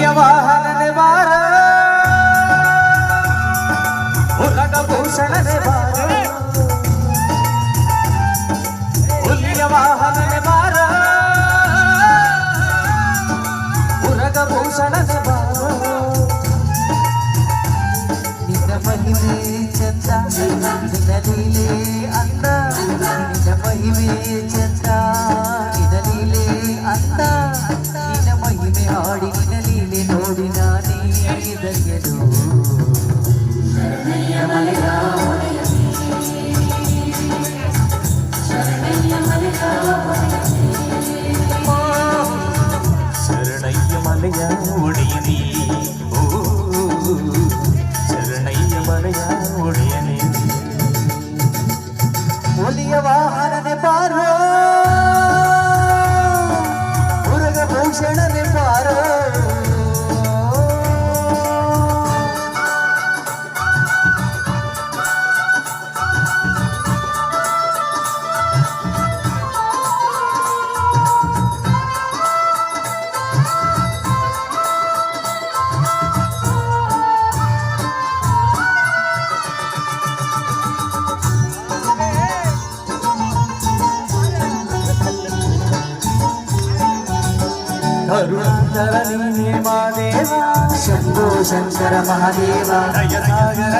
ಹುಲಿಯ ವಾಹನನೆ ಬಾರ ಉರಗಭೂಷಣನೆ ಬಾರ ಹುಲಿಯ ವಾಹನನೆ ಬಾರ ಉರಗಭೂಷಣನೆ ಬಾರ ನಿನ್ನ ಮಹಿಮೆ ಚಂದ ನಿನ್ನ ಲೀಲೆ ಅಂದ ನಿನ್ನ ಮಹಿಮೆ ಚಂದ ನಿನ್ನ ಲೀಲೆ ಅಂದ ನಿನ್ನ ಮಹಿಮೆ ಹಾಡಿ ನಿನ್ನ ಲೀಲೆ ನೋಡಿ ನಾನೇ ಧನ್ಯನು ಶರಣಯ್ಯ ಮಲೆಯ ಒಡೆಯನೇ ಓ ಶರಣಯ್ಯ ಮಲೆಯ ಒಡೆಯನೇ ಹುಲಿಯ ವಾಹನನೆ ಬಾರೋ ಉರಗಭೂಷಣನೆ ಬಾರೋ ಕರುಣಾಕರ ನೀನೇ ಮಾದೇವ ಶಂಭೋ ಶಂಕರ ಮಹಾದೇವ ದಯಸಾಗರ